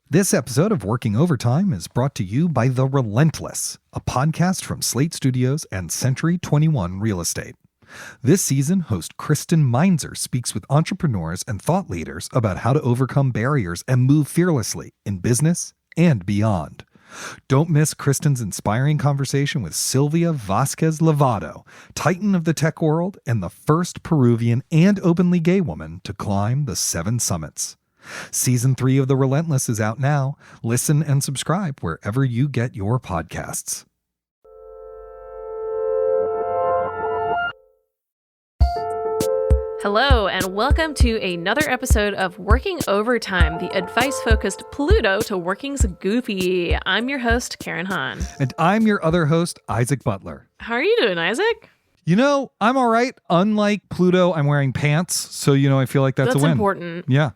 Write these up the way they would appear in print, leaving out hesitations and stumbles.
This episode of Working Overtime is brought to you by The Relentless, a podcast from Slate Studios and Century 21 Real Estate. This season, host Kristen Meinzer speaks with entrepreneurs and thought leaders about how to overcome barriers and move fearlessly in business and beyond. Don't miss Kristen's inspiring conversation with Sylvia Vasquez Lavado, titan of the tech world and the first Peruvian and openly gay woman to climb the 7 summits. Season 3 of The Relentless is out now. Listen and subscribe wherever you get your podcasts. Hello, and welcome to another episode of Working Overtime, the advice-focused Pluto to Working's Goofy. I'm your host, Karen Hahn. And I'm your other host, Isaac Butler. How are you doing, Isaac? You know, I'm all right. Unlike Pluto, I'm wearing pants, so, I feel like that's a win. That's important. Yeah.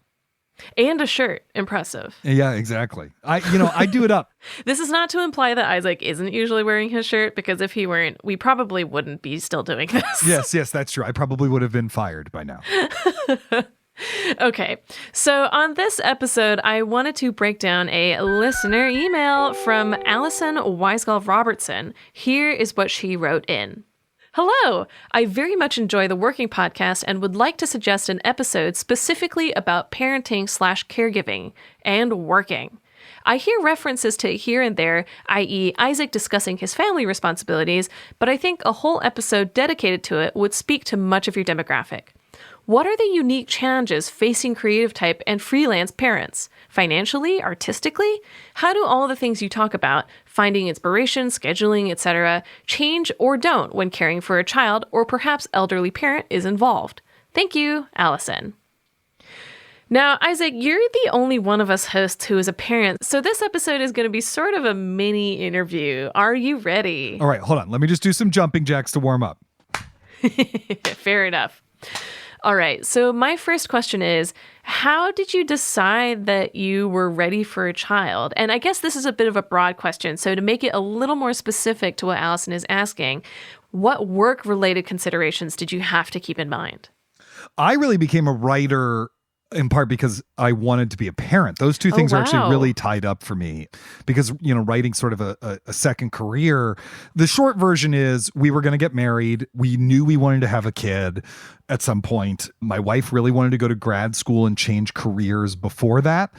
And a shirt. Impressive. Yeah, exactly. I do it up. This is not to imply that Isaac isn't usually wearing his shirt, because if he weren't, we probably wouldn't be still doing this. Yes, that's true. I probably would have been fired by now. Okay, so on this episode, I wanted to break down a listener email from Allison Weisgall Robertson. Here is what she wrote in. Hello! I very much enjoy the Working podcast and would like to suggest an episode specifically about parenting/caregiving and working. I hear references to here and there, i.e. Isaac discussing his family responsibilities, but I think a whole episode dedicated to it would speak to much of your demographic. What are the unique challenges facing creative type and freelance parents? Financially, artistically? How do all the things you talk about, finding inspiration, scheduling, etc., change or don't when caring for a child or perhaps elderly parent is involved? Thank you, Allison. Now, Isaac, you're the only one of us hosts who is a parent, so this episode is going to be sort of a mini interview. Are you ready? All right, hold on. Let me just do some jumping jacks to warm up. Fair enough. All right, so my first question is, how did you decide that you were ready for a child? And I guess this is a bit of a broad question, so to make it a little more specific to what Allison is asking, what work-related considerations did you have to keep in mind? I really became a writer in part because I wanted to be a parent. Those two things are actually really tied up for me because, writing sort of a second career. The short version is we were going to get married. We knew we wanted to have a kid at some point. My wife really wanted to go to grad school and change careers before that.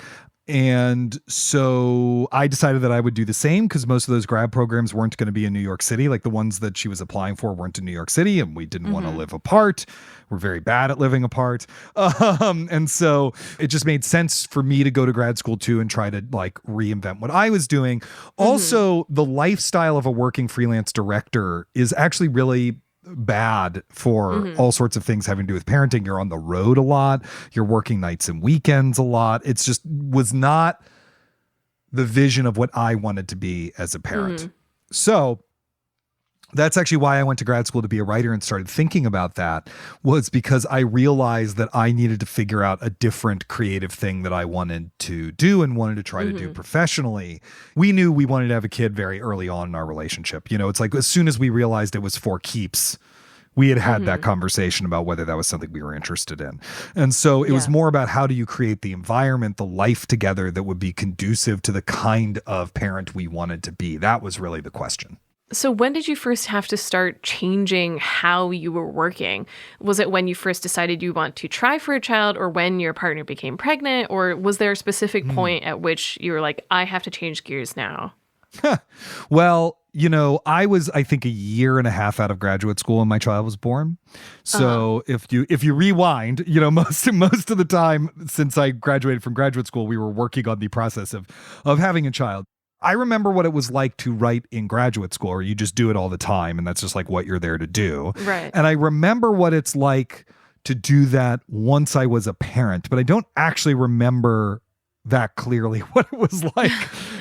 And so I decided that I would do the same because most of those grad programs weren't going to be in New York City. Like the ones that she was applying for weren't in New York City, and we didn't want to live apart. We're very bad at living apart. And so it just made sense for me to go to grad school too and try to reinvent what I was doing. Also, the lifestyle of a working freelance director is actually really bad for all sorts of things having to do with parenting. You're on the road a lot. You're working nights and weekends a lot. It's just was not the vision of what I wanted to be as a parent. So that's actually why I went to grad school to be a writer and started thinking about that, was because I realized that I needed to figure out a different creative thing that I wanted to do and wanted to try to do professionally. We knew we wanted to have a kid very early on in our relationship. It's like as soon as we realized it was for keeps, we had that conversation about whether that was something we were interested in. And so it was more about how do you create the environment, the life together that would be conducive to the kind of parent we wanted to be. That was really the question. So when did you first have to start changing how you were working? Was it when you first decided you want to try for a child, or when your partner became pregnant, or was there a specific point at which you were like, I have to change gears now? Well, I was, I think, a year and a half out of graduate school when my child was born. So if you rewind, most of the time since I graduated from graduate school, we were working on the process of having a child. I remember what it was like to write in graduate school, or you just do it all the time, and that's just like what you're there to do. Right. And I remember what it's like to do that once I was a parent, but I don't actually remember that clearly what it was like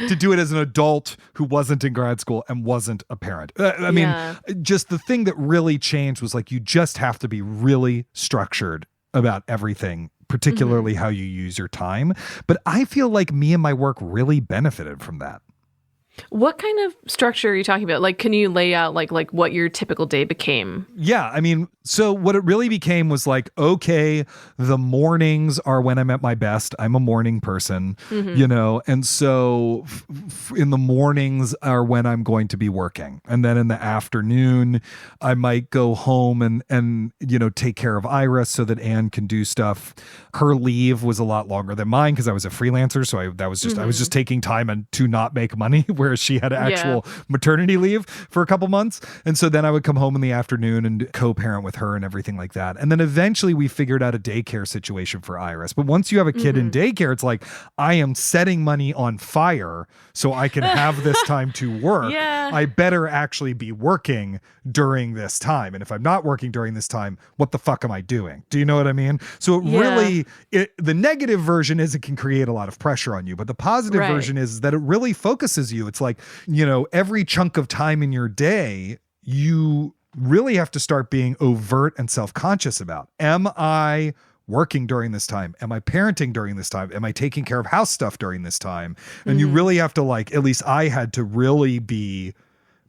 to do it as an adult who wasn't in grad school and wasn't a parent. I mean, just the thing that really changed was you just have to be really structured about everything, particularly how you use your time. But I feel like me and my work really benefited from that. What kind of structure are you talking about? Like, can you lay out like what your typical day became? Yeah, I mean, so what it really became was like, okay, the mornings are when I'm at my best. I'm a morning person, and so in the mornings are when I'm going to be working. And then in the afternoon, I might go home and take care of Iris so that Anne can do stuff. Her leave was a lot longer than mine because I was a freelancer, so I was just taking time to not make money, whereas she had actual maternity leave for a couple months. And so then I would come home in the afternoon and co-parent with her and everything like that. And then eventually we figured out a daycare situation for Iris. But once you have a kid in daycare, it's like, I am setting money on fire so I can have this time to work. Yeah. I better actually be working during this time. And if I'm not working during this time, what the fuck am I doing? Do you know what I mean? So the negative version is it can create a lot of pressure on you, but the positive version is that it really focuses you. It's like, every chunk of time in your day, you really have to start being overt and self-conscious about. Am I working during this time? Am I parenting during this time? Am I taking care of house stuff during this time? And you really have to at least I had to really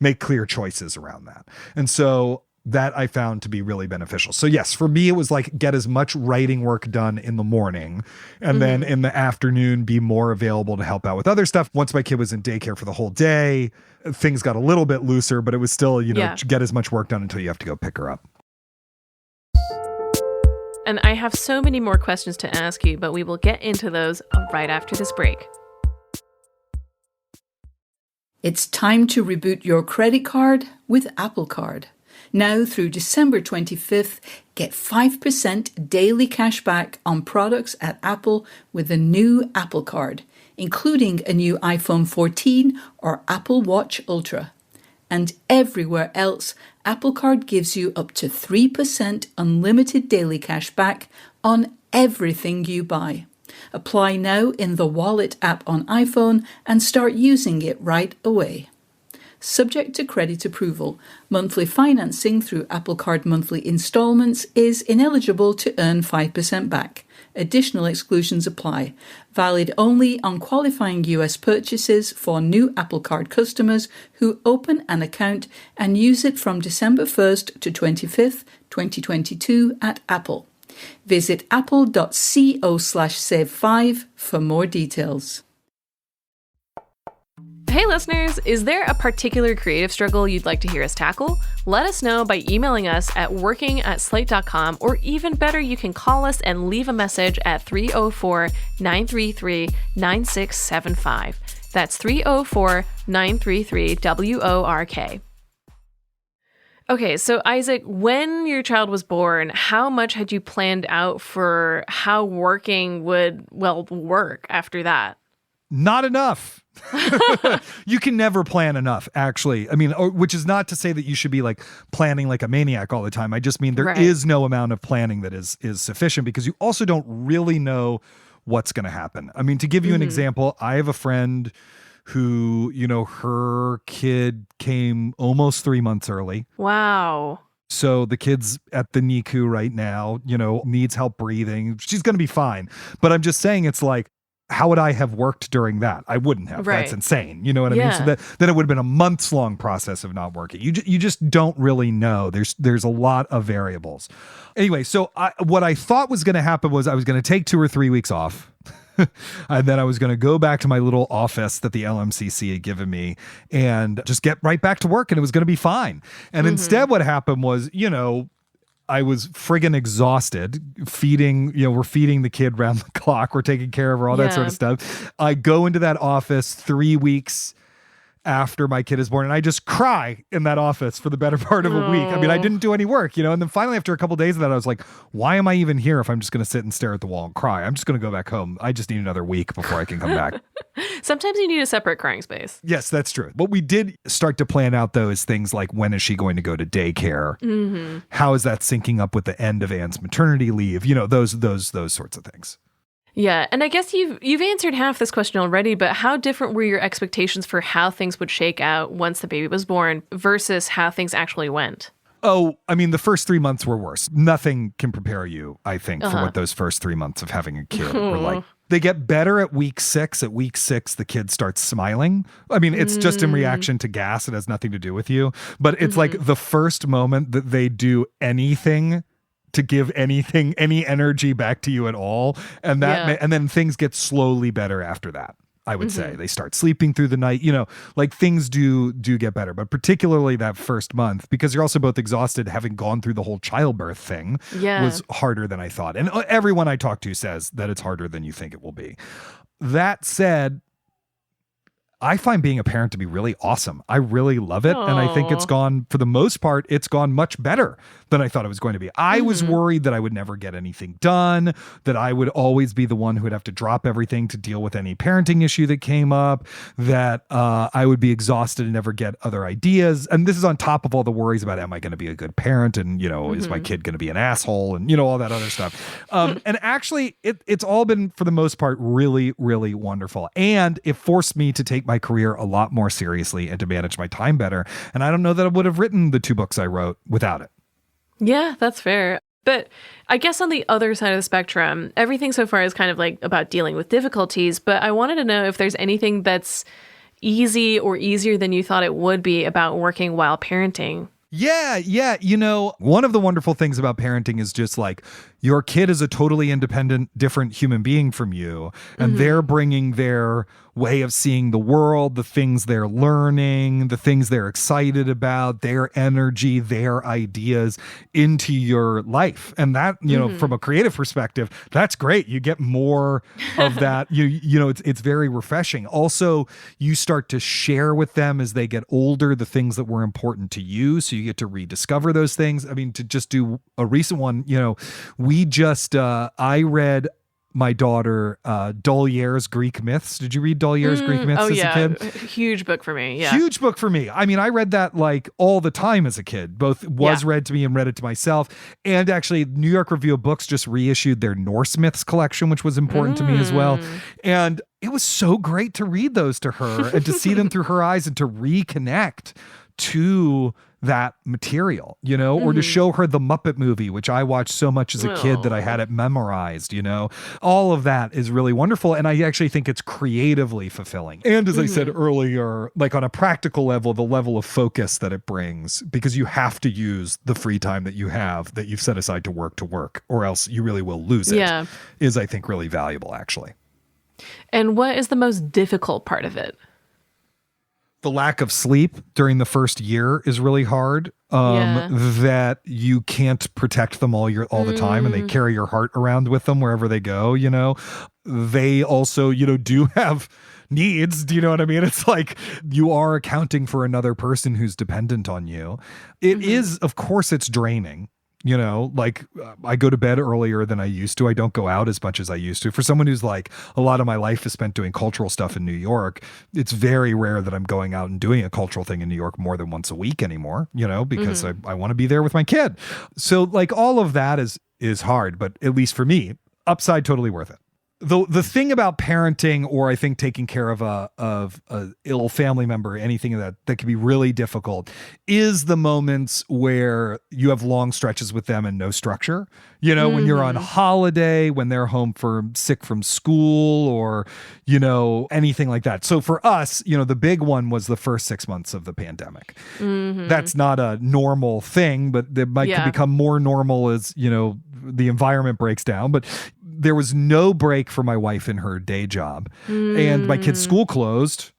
make clear choices around that. And so that I found to be really beneficial. So yes, for me, it was like get as much writing work done in the morning and then in the afternoon be more available to help out with other stuff. Once my kid was in daycare for the whole day, things got a little bit looser, but it was still, get as much work done until you have to go pick her up. And I have so many more questions to ask you, but we will get into those right after this break. It's time to reboot your credit card with Apple Card. Now through December 25th, get 5% daily cash back on products at Apple with the new Apple Card, including a new iPhone 14 or Apple Watch Ultra. And everywhere else, Apple Card gives you up to 3% unlimited daily cash back on everything you buy. Apply now in the Wallet app on iPhone and start using it right away. Subject to credit approval, monthly financing through Apple Card monthly installments is ineligible to earn 5% back. Additional exclusions apply. Valid only on qualifying US purchases for new Apple Card customers who open an account and use it from December 1st to 25th, 2022 at Apple. Visit apple.co/save5 for more details. Hey listeners, is there a particular creative struggle you'd like to hear us tackle? Let us know by emailing us at working@slate.com, or even better, you can call us and leave a message at 304-933-9675. That's 304-933-WORK. Okay, so Isaac, when your child was born, how much had you planned out for how working would, work after that? Not enough. You can never plan enough, actually. I mean, which is not to say that you should be like planning like a maniac all the time. I just mean there is no amount of planning that is sufficient, because you also don't really know what's going to happen. I mean, to give you an example, I have a friend who, her kid came almost 3 months early. Wow. So the kid's at the NICU right now, needs help breathing. She's going to be fine. But I'm just saying, it's like, how would I have worked during that? I wouldn't have. Right. That's insane. You know what I mean? So then it would have been a months-long process of not working. You just don't really know. There's a lot of variables. Anyway, so what I thought was going to happen was I was going to take 2 or 3 weeks off. And then I was going to go back to my little office that the LMCC had given me and just get right back to work, and it was going to be fine. And instead what happened was, I was friggin' exhausted feeding, we're feeding the kid round the clock. We're taking care of her, all that sort of stuff. I go into that office 3 weeks after my kid is born, and I just cry in that office for the better part of a week. I mean, I didn't do any work, and then finally after a couple of days of that, I was like, why am I even here if I'm just going to sit and stare at the wall and cry? I'm just going to go back home. I just need another week before I can come back. Sometimes you need a separate crying space. Yes, that's true. What we did start to plan out, though, is things like, when is she going to go to daycare? How is that syncing up with the end of Anne's maternity leave? Those sorts of things. Yeah, and I guess you've answered half this question already, but how different were your expectations for how things would shake out once the baby was born versus how things actually went? Oh, I mean, the first 3 months were worse. Nothing can prepare you, I think, for what those first 3 months of having a kid were like. They get better at week 6. At week 6, the kid starts smiling. I mean, it's just in reaction to gas. It has nothing to do with you. But it's like the first moment that they do anything to give anything, any energy back to you at all. And and then things get slowly better after that. I would say they start sleeping through the night, like things do get better, but particularly that first month, because you're also both exhausted, having gone through the whole childbirth thing was harder than I thought. And everyone I talk to says that it's harder than you think it will be. That said, I find being a parent to be really awesome. I really love it. And I think for the most part, it's gone much better than I thought it was going to be. I was worried that I would never get anything done, that I would always be the one who would have to drop everything to deal with any parenting issue that came up, that I would be exhausted and never get other ideas. And this is on top of all the worries about, am I going to be a good parent? And, is my kid going to be an asshole? And, all that other stuff. And actually, it's all been, for the most part, really, really wonderful. And it forced me to take my career a lot more seriously and to manage my time better. And I don't know that I would have written the 2 books I wrote without it. Yeah, that's fair. But I guess on the other side of the spectrum, everything so far is kind of like about dealing with difficulties. But I wanted to know if there's anything that's easy or easier than you thought it would be about working while parenting. Yeah. One of the wonderful things about parenting is just like your kid is a totally independent, different human being from you. And they're bringing their way of seeing the world, the things they're learning, the things they're excited about, their energy, their ideas into your life. And that, from a creative perspective, that's great. You get more of that. It's very refreshing. Also, you start to share with them as they get older the things that were important to you. So you get to rediscover those things. I mean, to just do a recent one, I read my daughter Dolier's Greek Myths. Did you read Dolier's Greek Myths as a kid? Huge book for me. Yeah. Huge book for me. I mean, I read that like all the time as a kid. Both was read to me and read it to myself. And actually, New York Review of Books just reissued their Norse Myths collection, which was important to me as well. And it was so great to read those to her and to see them through her eyes and to reconnect to that material, or to show her the Muppet movie, which I watched so much as a kid that I had it memorized, all of that is really wonderful. And I actually think it's creatively fulfilling. And as I said earlier, like on a practical level, the level of focus that it brings, because you have to use the free time that you have, that you've set aside to work, or else you really will lose it, is I think really valuable actually. And what is the most difficult part of it? The lack of sleep during the first year is really hard. That you can't protect them all the time, and they carry your heart around with them wherever they go. They also, do have needs. Do you know what I mean? It's like you are accounting for another person who's dependent on you. It is, of course, it's draining. I go to bed earlier than I used to. I don't go out as much as I used to. For someone who's like, a lot of my life is spent doing cultural stuff in New York, it's very rare that I'm going out and doing a cultural thing in New York more than once a week anymore, because I want to be there with my kid. So like all of that is hard, but at least for me, upside totally worth it. The thing about parenting, or I think taking care of a ill family member, anything that can be really difficult, is the moments where you have long stretches with them and no structure. When you're on holiday, when they're home sick from school, or anything like that. So for us, the big one was the first 6 months of the pandemic. That's not a normal thing, but it might become more normal as the environment breaks down. But there was no break for my wife in her day job, and my kid's school closed.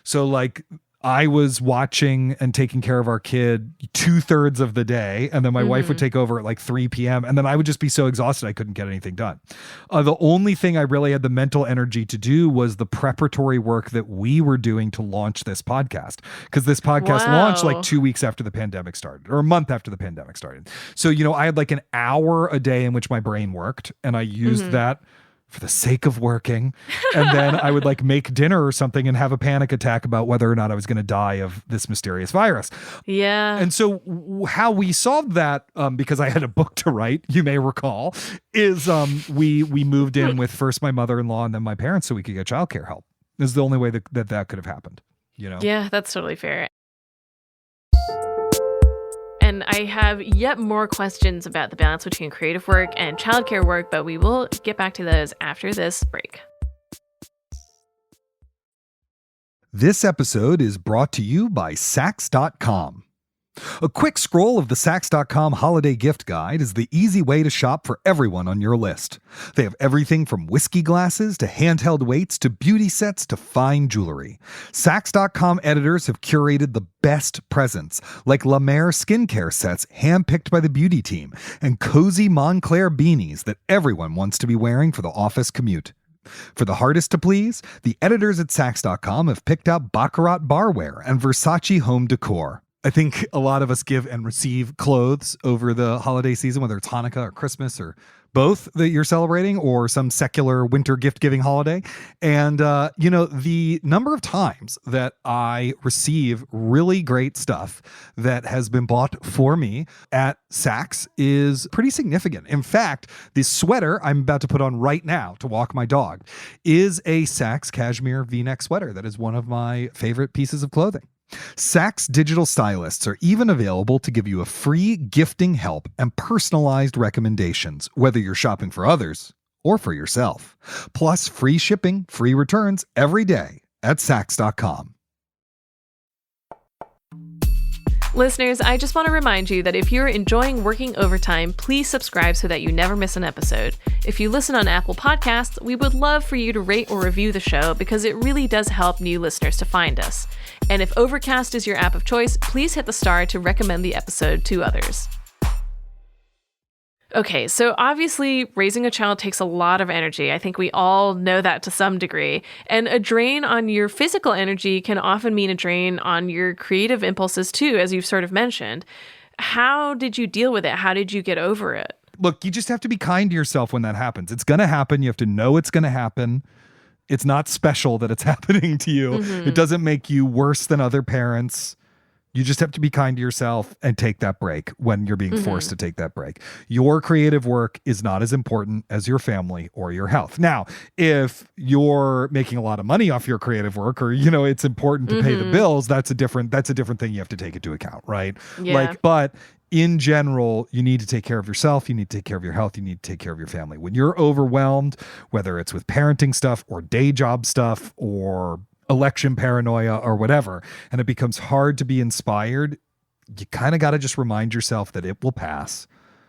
So like I was watching and taking care of our kid 2/3 of the day. And then my wife would take over at like 3 p.m. And then I would just be so exhausted I couldn't get anything done. The only thing I really had the mental energy to do was the preparatory work that we were doing to launch this podcast. Because this podcast launched like 2 weeks after the pandemic started, or a month after the pandemic started. So, I had like an hour a day in which my brain worked, and I used that for the sake of working. And then I would like make dinner or something and have a panic attack about whether or not I was going to die of this mysterious virus. Yeah. And so how we solved that, because I had a book to write, you may recall, is we moved in with first my mother-in-law and then my parents so we could get childcare help. This is the only way that could have happened, Yeah, that's totally fair. And and I have yet more questions about the balance between creative work and childcare work, but we will get back to those after this break. This episode is brought to you by Saks.com. A quick scroll of the Saks.com holiday gift guide is the easy way to shop for everyone on your list. They have everything from whiskey glasses to handheld weights to beauty sets to fine jewelry. Saks.com editors have curated the best presents, like La Mer skincare sets handpicked by the beauty team, and cozy Montclair beanies that everyone wants to be wearing for the office commute. For the hardest to please, the editors at Saks.com have picked out Baccarat barware and Versace home decor. I think a lot of us give and receive clothes over the holiday season, whether it's Hanukkah or Christmas or both that you're celebrating or some secular winter gift-giving holiday. And, the number of times that I receive really great stuff that has been bought for me at Saks is pretty significant. In fact, the sweater I'm about to put on right now to walk my dog is a Saks cashmere V-neck sweater. That is one of my favorite pieces of clothing. Saks digital stylists are even available to give you a free gifting help and personalized recommendations, whether you're shopping for others or for yourself. Plus free shipping, free returns every day at Saks.com. Listeners, I just want to remind you that if you're enjoying working overtime, please subscribe so that you never miss an episode. If you listen on Apple Podcasts, we would love for you to rate or review the show because it really does help new listeners to find us. And if Overcast is your app of choice, please hit the star to recommend the episode to others. Okay, so obviously raising a child takes a lot of energy. I think we all know that to some degree. And a drain on your physical energy can often mean a drain on your creative impulses too, as you've sort of mentioned. How did you deal with it? How did you get over it? Look, you just have to be kind to yourself when that happens. It's going to happen. You have to know it's going to happen. It's not special that it's happening to you. Mm-hmm. It doesn't make you worse than other parents. You just have to be kind to yourself and take that break when you're being forced to take that break. Your creative work is not as important as your family or your health. Now, if you're making a lot of money off your creative work or, it's important to pay the bills, that's a different thing you have to take into account, right? Yeah. But in general, you need to take care of yourself. You need to take care of your health. You need to take care of your family. When you're overwhelmed, whether it's with parenting stuff or day job stuff or election paranoia or whatever, and it becomes hard to be inspired, you kind of got to just remind yourself that it will pass.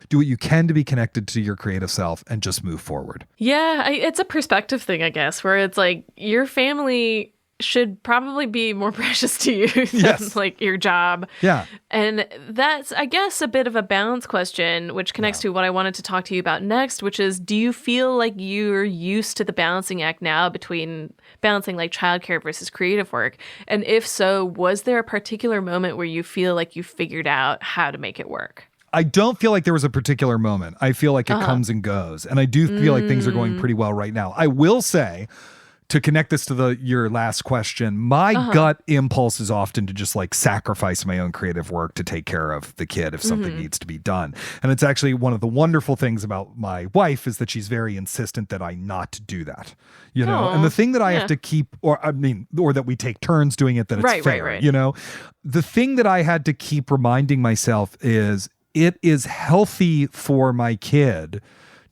Do what you can to be connected to your creative self and just move forward. Yeah, it's a perspective thing, I guess, where it's like your family should probably be more precious to you than like your job. Yeah. And that's, I guess, a bit of a balance question, which connects to what I wanted to talk to you about next, which is, do you feel like you're used to the balancing act now between balancing like childcare versus creative work? And if so, was there a particular moment where you feel like you figured out how to make it work? I don't feel like there was a particular moment. I feel like it comes and goes. And I do feel like things are going pretty well right now. I will say, to connect this to your last question, my gut impulse is often to just like sacrifice my own creative work to take care of the kid if something needs to be done. And it's actually one of the wonderful things about my wife is that she's very insistent that I not do that, and the thing that I have to keep, or that we take turns doing it, that it's fair, right. The thing that I had to keep reminding myself is it is healthy for my kid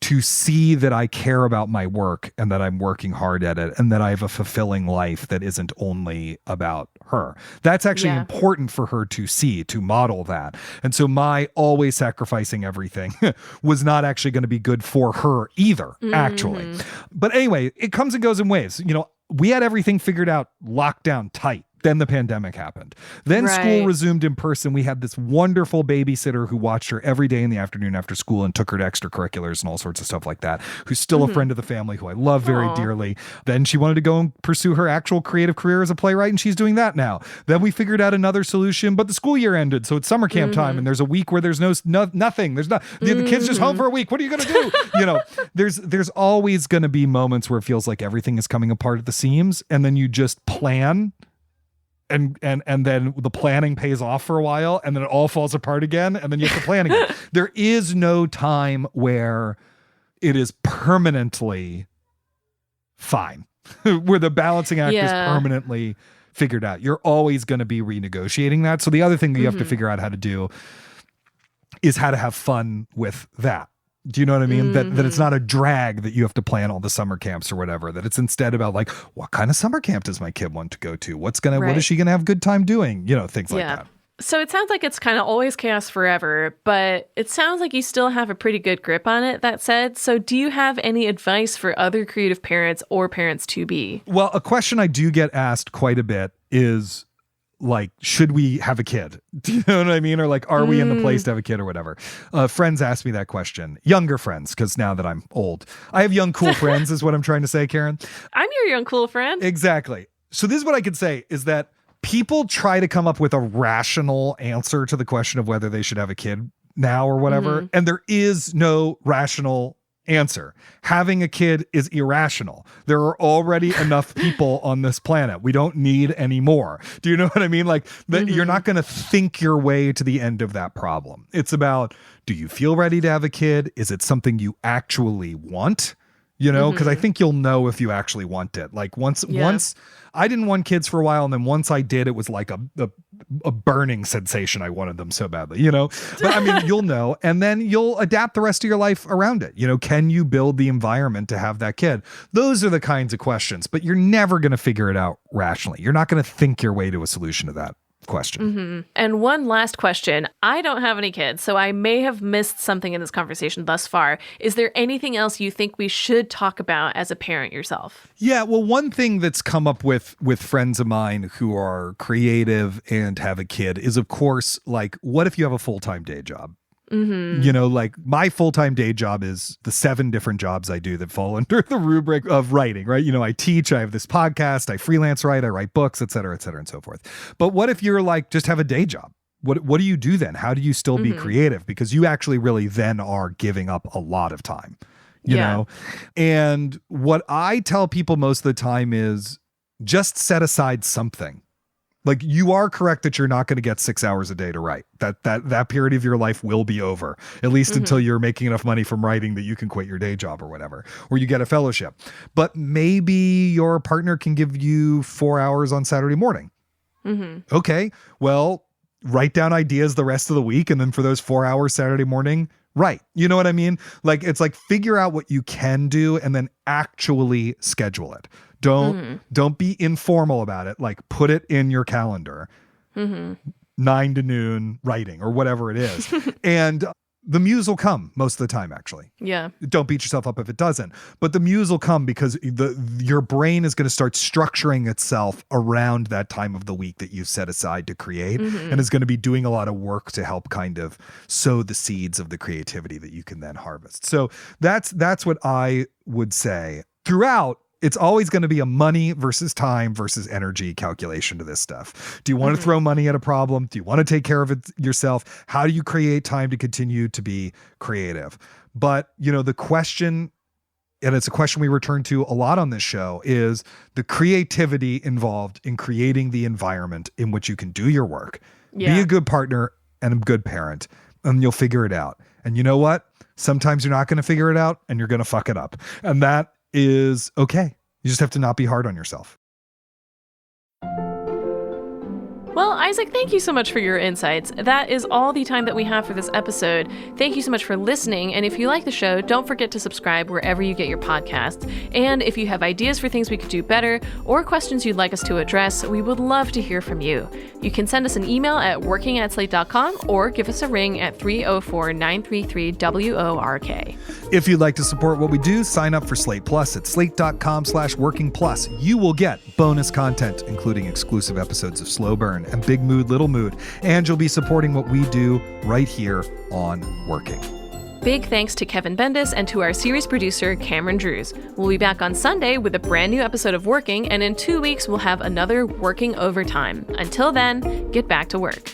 to see that I care about my work and that I'm working hard at it and that I have a fulfilling life that isn't only about her. That's actually important for her to see, to model that. And so my always sacrificing everything was not actually going to be good for her either, actually. But anyway, it comes and goes in waves. We had everything figured out, locked down tight. Then the pandemic happened. Then school resumed in person. We had this wonderful babysitter who watched her every day in the afternoon after school and took her to extracurriculars and all sorts of stuff like that, who's still a friend of the family, who I love very dearly. Then she wanted to go and pursue her actual creative career as a playwright, and she's doing that now. Then we figured out another solution, but the school year ended, so it's summer camp time, and there's a week where there's nothing. There's not the kid's just home for a week. What are you going to do? There's always going to be moments where it feels like everything is coming apart at the seams, and then you just plan. And then the planning pays off for a while, and then it all falls apart again, and then you have to plan again. There is no time where it is permanently fine, where the balancing act is permanently figured out. You're always going to be renegotiating that. So the other thing that you have to figure out how to do is how to have fun with that. Do you know what I mean? That it's not a drag that you have to plan all the summer camps or whatever, that it's instead about like, what kind of summer camp does my kid want to go to? What is she going to have a good time doing? You know, things like that. So it sounds like it's kind of always chaos forever, but it sounds like you still have a pretty good grip on it, that said. So do you have any advice for other creative parents or parents to be? Well, a question I do get asked quite a bit is, like, should we have a kid? Do you know what I mean? Or like, are we in the place to have a kid or whatever? Friends ask me that question. Younger friends, because now that I'm old, I have young, cool friends is what I'm trying to say, Karen. I'm your young, cool friend. Exactly. So this is what I could say is that people try to come up with a rational answer to the question of whether they should have a kid now or whatever. And there is no rational answer. Having a kid is irrational. There are already enough people on this planet. We don't need any more. Do you know what I mean? Like, you're not going to think your way to the end of that problem. It's about, do you feel ready to have a kid? Is it something you actually want? You know, because I think you'll know if you actually want it. Like once I didn't want kids for a while, and then once I did, it was like a burning sensation. I wanted them so badly, you know. But I mean, you'll know, and then you'll adapt the rest of your life around it. You know, can you build the environment to have that kid? Those are the kinds of questions, but you're never going to figure it out rationally. You're not going to think your way to a solution to that question. And one last question. I don't have any kids, so I may have missed something in this conversation thus far. Is there anything else you think we should talk about as a parent yourself? Yeah, well, one thing that's come up with friends of mine who are creative and have a kid is, of course, like, what if you have a full-time day job? You know, like, my full-time day job is the 7 different jobs I do that fall under the rubric of writing, right? You know, I teach, I have this podcast, I freelance write, I write books, et cetera, and so forth. But what if you're like, just have a day job? What do you do then? How do you still be creative? Because you actually really then are giving up a lot of time, you know? And what I tell people most of the time is just set aside something. Like, you are correct that you're not going to get 6 hours a day to write. That period of your life will be over, at least until you're making enough money from writing that you can quit your day job or whatever, or you get a fellowship. But maybe your partner can give you 4 hours on Saturday morning. Okay, well, write down ideas the rest of the week, and then for those 4 hours Saturday morning, write. You know what I mean? Like, it's like, figure out what you can do and then actually schedule it. Don't be informal about it. Like, put it in your calendar, 9 to noon writing or whatever it is. And the muse will come most of the time, actually. Yeah. Don't beat yourself up if it doesn't. But the muse will come because your brain is going to start structuring itself around that time of the week that you've set aside to create, and is going to be doing a lot of work to help kind of sow the seeds of the creativity that you can then harvest. So that's what I would say. Throughout, it's always going to be a money versus time versus energy calculation to this stuff. Do you want to throw money at a problem? Do you want to take care of it yourself? How do you create time to continue to be creative? But, you know, the question, and it's a question we return to a lot on this show, is the creativity involved in creating the environment in which you can do your work. Be a good partner and a good parent, and you'll figure it out. And you know what? Sometimes you're not going to figure it out, and you're going to fuck it up. And that is okay. You just have to not be hard on yourself. Well, Isaac, thank you so much for your insights. That is all the time that we have for this episode. Thank you so much for listening. And if you like the show, don't forget to subscribe wherever you get your podcasts. And if you have ideas for things we could do better or questions you'd like us to address, we would love to hear from you. You can send us an email at working@slate.com or give us a ring at 304-933-WORK. If you'd like to support what we do, sign up for Slate Plus at slate.com/workingplus. You will get bonus content, including exclusive episodes of Slow Burn and Big Mood, Little Mood, and you'll be supporting what we do right here on Working. Big thanks to Kevin Bendis and to our series producer, Cameron Drews. We'll be back on Sunday with a brand new episode of Working, and in 2 weeks, we'll have another Working Overtime. Until then, get back to work.